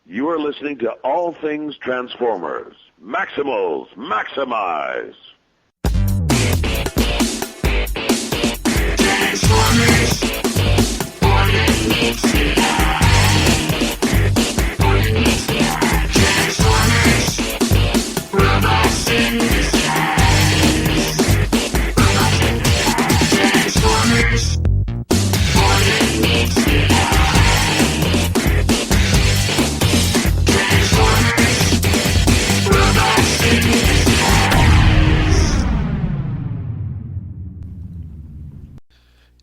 You are listening to All Things Transformers. Maximals, maximize! Transformers, all you need to Transformers, robots in disguise. Transformers, all you need to Transformers, robots in disguise.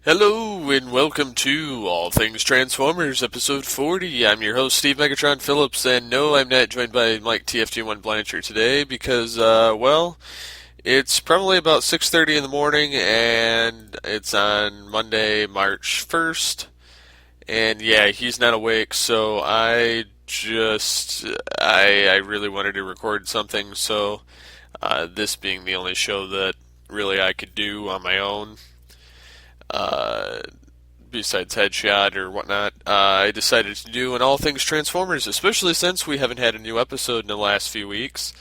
Hello and welcome to All Things Transformers, episode 40. I'm your host, Steve Megatron Phillips, and no, I'm not joined by Mike TFG1 Blanchard today because, it's probably about 6:30 in the morning, and it's on Monday, March 1st, and yeah, he's not awake, so I really wanted to record something, so this being the only show that really I could do on my own, besides Headshot or whatnot, I decided to do an All Things Transformers, especially since we haven't had a new episode in the last few weeks.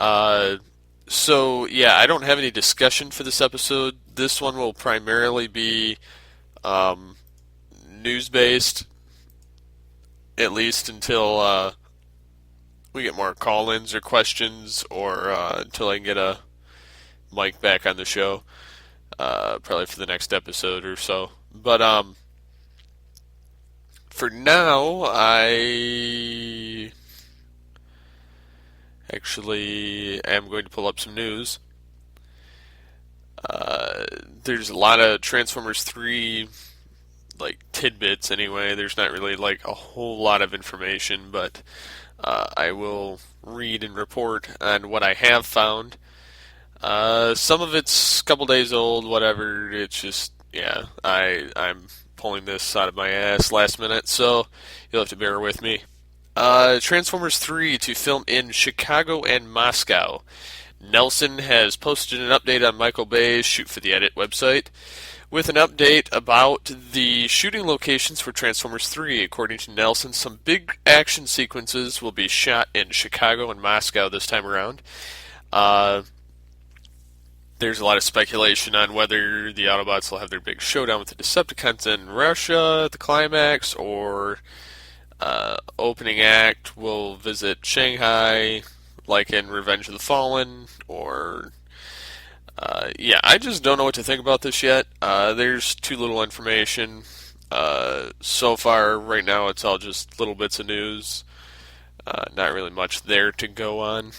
So, yeah, I don't have any discussion for this episode. This one will primarily be news-based, at least until we get more call-ins or questions, or until I can get a Mike back on the show. Probably for the next episode or so. But for now, I actually am going to pull up some news. There's a lot of Transformers 3 tidbits anyway. There's not really a whole lot of information, but I will read and report on what I have found. Some of it's a couple days old, whatever. It's just, yeah, I'm pulling this out of my ass last minute, so you'll have to bear with me. Transformers 3 to film in Chicago and Moscow. Nelson has posted an update on Michael Bay's Shoot for the Edit website with an update about the shooting locations for Transformers 3. According to Nelson, some big action sequences will be shot in Chicago and Moscow this time around. There's a lot of speculation on whether the Autobots will have their big showdown with the Decepticons in Russia at the climax, or opening act will visit Shanghai, like in Revenge of the Fallen, or... yeah, I just don't know what to think about this yet. There's too little information. So far, right now, it's all just little bits of news. Not really much there to go on.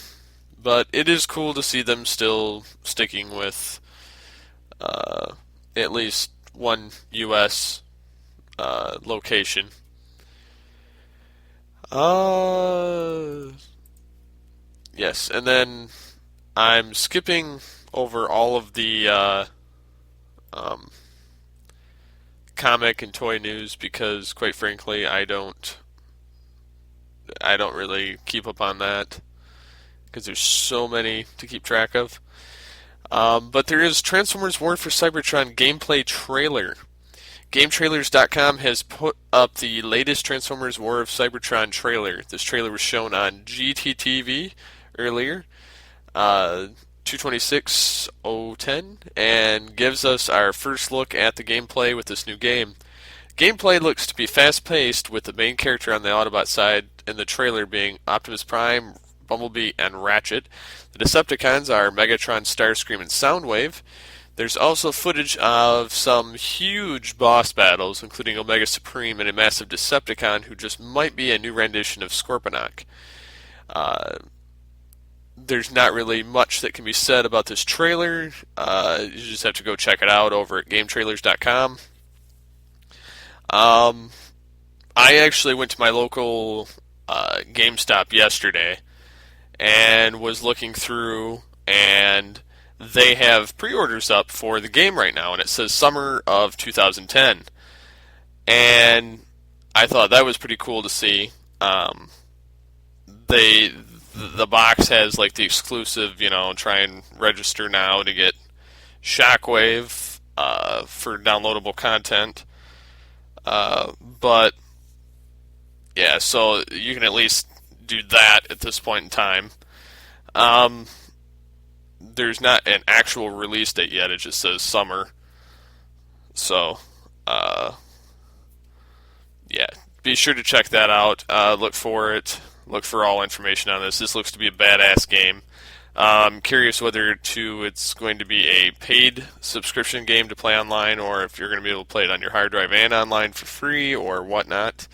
But it is cool to see them still sticking with at least one U.S. Location. Yes, and then I'm skipping over all of the comic and toy news because, quite frankly, I don't really keep up on that, because there's so many to keep track of. But there is Transformers War for Cybertron gameplay trailer. GameTrailers.com has put up the latest Transformers War of Cybertron trailer. This trailer was shown on GTTV earlier, 2/26/010, and gives us our first look at the gameplay with this new game. Gameplay looks to be fast-paced, with the main character on the Autobot side in the trailer being Optimus Prime, Bumblebee, and Ratchet. The Decepticons are Megatron, Starscream, and Soundwave. There's also footage of some huge boss battles, including Omega Supreme and a massive Decepticon who just might be a new rendition of Scorponok. There's not really much that can be said about this trailer. You just have to go check it out over at GameTrailers.com. I actually went to my local GameStop yesterday and was looking through, and they have pre-orders up for the game right now, and it says summer of 2010. And I thought that was pretty cool to see. The box has the exclusive, try and register now to get Shockwave for downloadable content. But Yeah, so you can at least do that at this point in time. Um, there's not an actual release date yet. It just says summer. So, uh, yeah, be sure to check that out. Look for it. Look for all information on this. This looks to be a badass game. I'm curious whether it's going to be a paid subscription game to play online, or if you're going to be able to play it on your hard drive and online for free, or whatnot.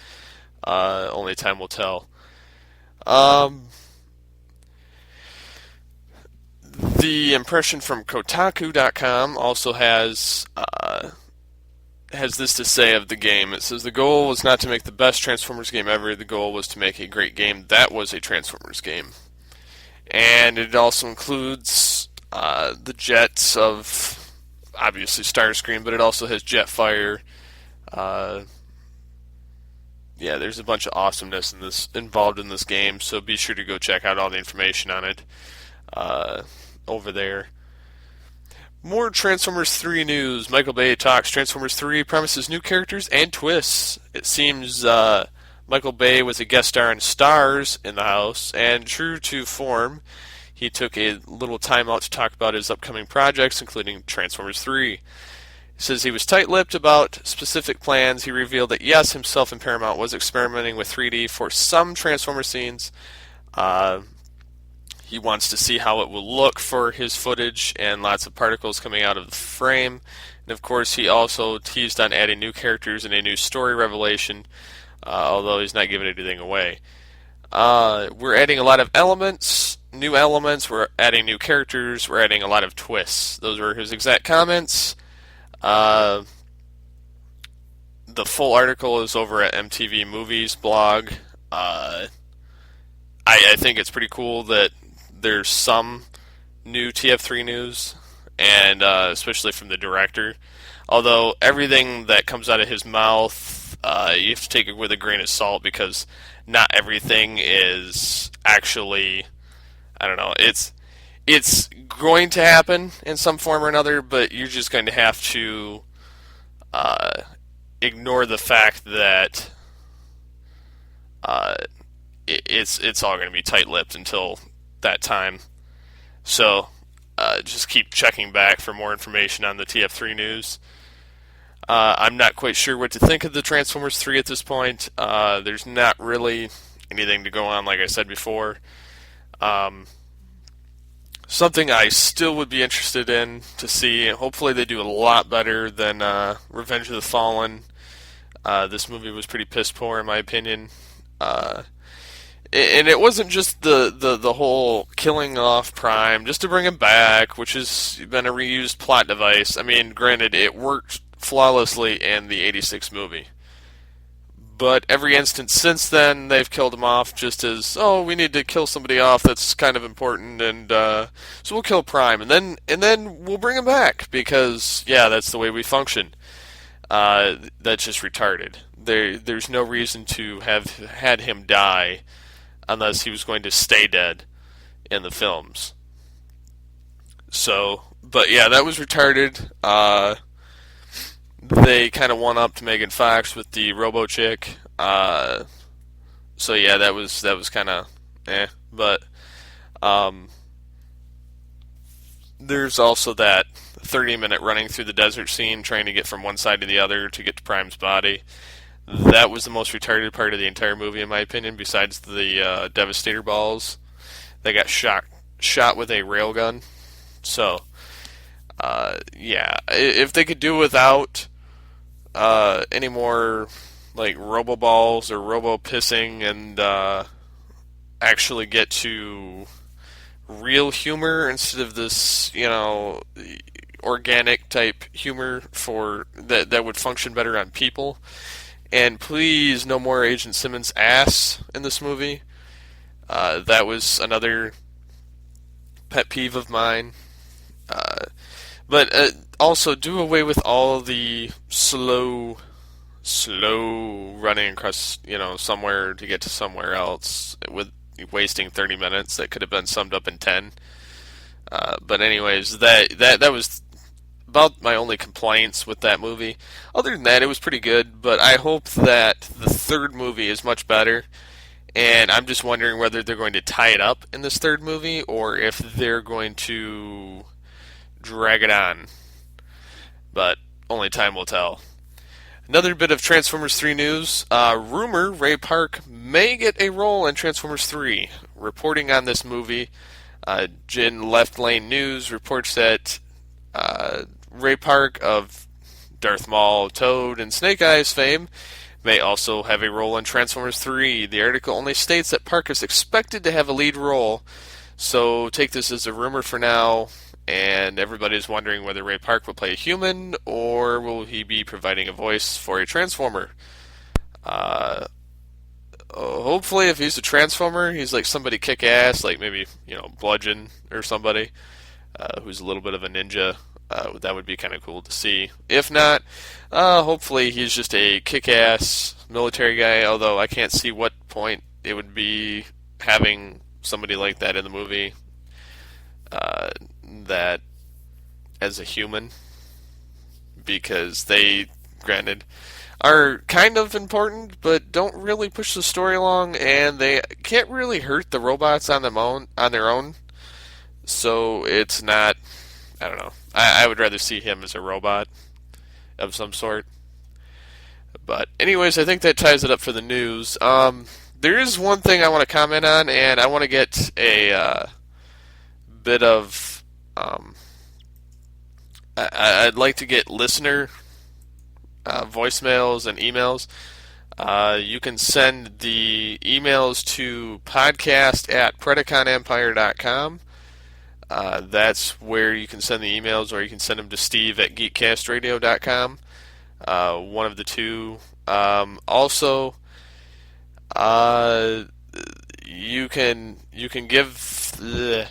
Only time will tell. The impression from Kotaku.com also has this to say of the game. It says the goal was not to make the best Transformers game ever. The goal was to make a great game that was a Transformers game. And it also includes the jets of, obviously, Starscream, but it also has Jetfire. Yeah, there's a bunch of awesomeness involved in this game, so be sure to go check out all the information on it over there. More Transformers 3 news. Michael Bay talks Transformers 3 promises new characters and twists. It seems Michael Bay was a guest star in Stars in the House, and true to form, he took a little time out to talk about his upcoming projects, including Transformers 3. He says he was tight-lipped about specific plans. He revealed that, yes, himself and Paramount was experimenting with 3D for some Transformer scenes. He wants to see how it will look for his footage and lots of particles coming out of the frame. And of course, he also teased on adding new characters and a new story revelation, although he's not giving anything away. We're adding a lot of elements, new elements, we're adding new characters, we're adding a lot of twists. Those were his exact comments. The full article is over at MTV Movies blog. I think it's pretty cool that there's some new TF3 news, and especially from the director. Although everything that comes out of his mouth, you have to take it with a grain of salt, because not everything is actually, I don't know, it's going to happen in some form or another, but you're just going to have to ignore the fact that it's all going to be tight-lipped until that time. So just keep checking back for more information on the TF3 news. I'm not quite sure what to think of the Transformers 3 at this point. There's not really anything to go on, like I said before. Something I still would be interested in to see. Hopefully they do a lot better than Revenge of the Fallen. This movie was pretty piss poor in my opinion. And it wasn't just the whole killing off Prime just to bring him back, which has been a reused plot device. I mean, granted, it worked flawlessly in the '86 movie. But every instance since then, they've killed him off just as, oh, we need to kill somebody off that's kind of important, and so we'll kill Prime, and then we'll bring him back, because, yeah, that's the way we function. That's just retarded. There's no reason to have had him die unless he was going to stay dead in the films. So, but yeah, that was retarded. They kind of one-upped Megan Fox with the Robo Chick. So yeah, that was kind of But there's also that 30-minute running through the desert scene, trying to get from one side to the other to get to Prime's body. That was the most retarded part of the entire movie, in my opinion, besides the Devastator balls. They got shot with a railgun. So, yeah, if they could do without any more like robo balls or robo pissing, and actually get to real humor instead of this, organic type humor for that would function better on people. And please, no more Agent Simmons' ass in this movie. That was another pet peeve of mine. But also do away with all the slow running across, somewhere to get to somewhere else, with wasting 30 minutes that could have been summed up in 10. But anyways, that was about my only complaints with that movie. Other than that, it was pretty good, but I hope that the third movie is much better. And I'm just wondering whether they're going to tie it up in this third movie or if they're going to drag it on. But only time will tell. Another bit of Transformers 3 news. Rumor Ray Park may get a role in Transformers 3. Reporting on this movie, Jin Left Lane News reports that Ray Park of Darth Maul, Toad, and Snake Eyes fame may also have a role in Transformers 3. The article only states that Park is expected to have a lead role, so take this as a rumor for now. And everybody's wondering whether Ray Park will play a human or will he be providing a voice for a Transformer. Hopefully, if he's a Transformer, he's like somebody kick-ass, like maybe Bludgeon or somebody who's a little bit of a ninja. That would be kind of cool to see. If not, hopefully he's just a kick-ass military guy. Although I can't see what point it would be having somebody like that in the movie. That as a human, because they, granted, are kind of important, but don't really push the story along, and they can't really hurt the robots on their own. So it's not, I don't know. I would rather see him as a robot of some sort. But anyways, I think that ties it up for the news. There is one thing I want to comment on, and I want to get a bit of I'd like to get listener voicemails and emails. You can send the emails to podcast@PredaconEmpire.com. That's where you can send the emails, or you can send them to steve@geekcastradio.com. One of the two. Also, you can give.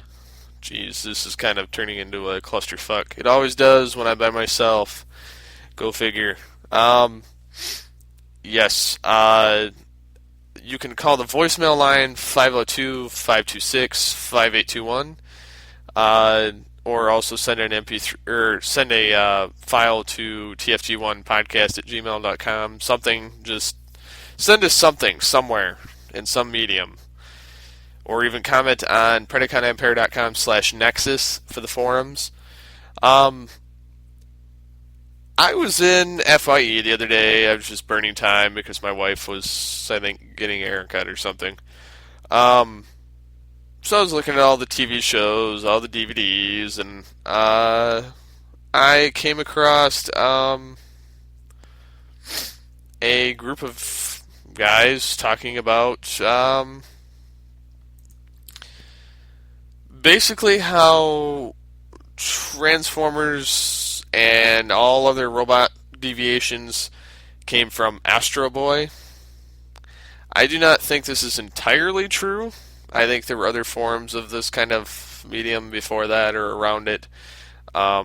Jeez, this is kind of turning into a clusterfuck. It always does when I'm by myself. Go figure. Yes, you can call the voicemail line 502-526-5821, or also send an MP3 or send a file to tfg1podcast@gmail.com. Something, just send us something somewhere in some medium. Or even comment on PredaconEmpire.com/Nexus for the forums. I was in FYE the other day. I was just burning time because my wife was, I think, getting a haircut or something. So I was looking at all the TV shows, all the DVDs, and I came across a group of guys talking about basically how Transformers and all other robot deviations came from Astro Boy. I do not think this is entirely true. I think there were other forms of this kind of medium before that or around it. I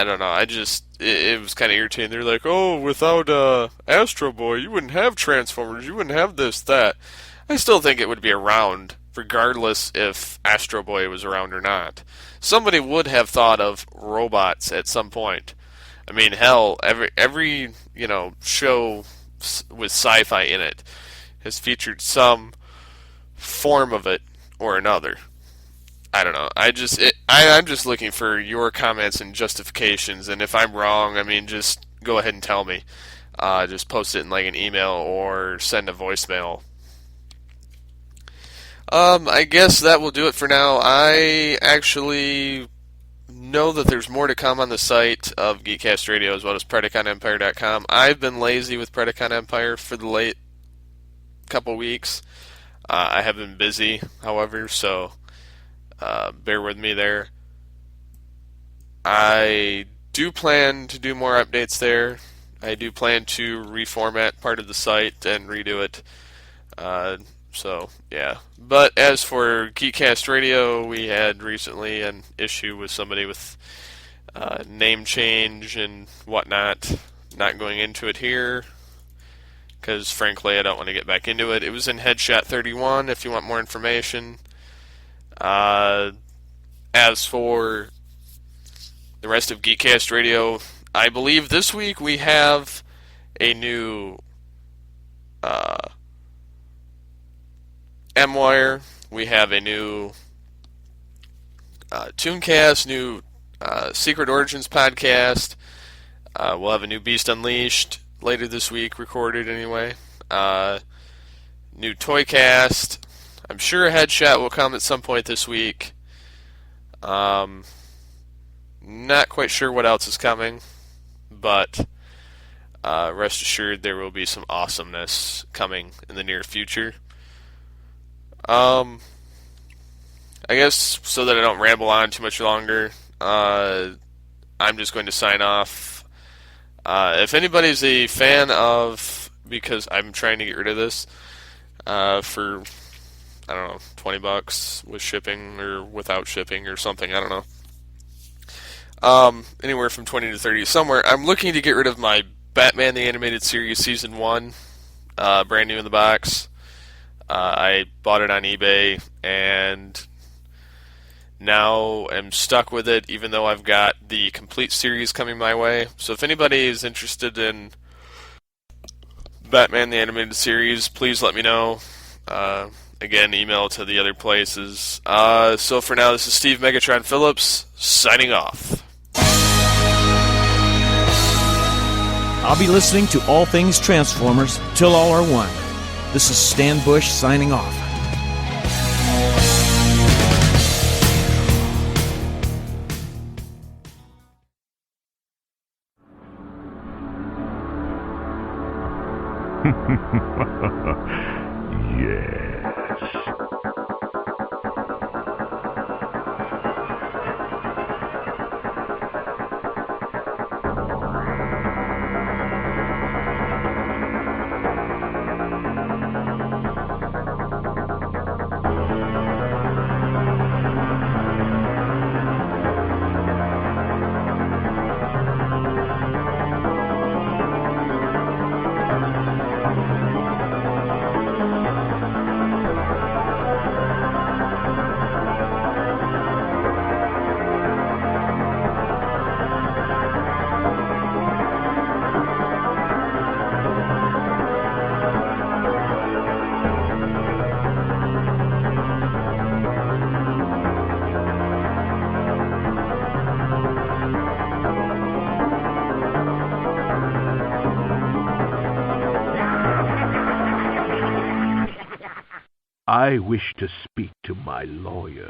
don't know. It was kind of irritating. They're like, oh, without Astro Boy, you wouldn't have Transformers. You wouldn't have this, that. I still think it would be around, regardless if Astro Boy was around or not. Somebody would have thought of robots at some point. I mean, hell, every show with sci-fi in it has featured some form of it or another. I don't know. I'm just looking for your comments and justifications, and if I'm wrong, I mean, just go ahead and tell me. Just post it in like an email or send a voicemail. I guess that will do it for now. I actually know that there's more to come on the site of Geekcast Radio as well as PredaconEmpire.com. I've been lazy with Predacon Empire for the late couple weeks. I have been busy, however, so bear with me there. I do plan to do more updates there. I do plan to reformat part of the site and redo it. So, yeah. But as for Geekcast Radio, we had recently an issue with somebody with name change and whatnot. Not going into it here, because frankly I don't want to get back into it. It was in Headshot 31 if you want more information. As for the rest of Geekcast Radio. I believe this week we have a new M-Wire. We have a new Tooncast, new Secret Origins podcast. We'll have a new Beast Unleashed later this week, recorded anyway. New Toycast. I'm sure a Headshot will come at some point this week. Not quite sure what else is coming, but rest assured there will be some awesomeness coming in the near future. I guess so that I don't ramble on too much longer, I'm just going to sign off. If anybody's a fan of, because I'm trying to get rid of this for, I don't know, $20 with shipping or without shipping or something, I don't know. Anywhere from 20 to 30 somewhere. I'm looking to get rid of my Batman the Animated Series Season 1, brand new in the box. I bought it on eBay, and now I'm stuck with it, even though I've got the complete series coming my way. So if anybody is interested in Batman the Animated Series, please let me know. Again, email to the other places. So for now, this is Steve Megatron Phillips, signing off. I'll be listening to All Things Transformers till all are one. This is Stan Bush signing off. Yes. I wish to speak to my lawyer.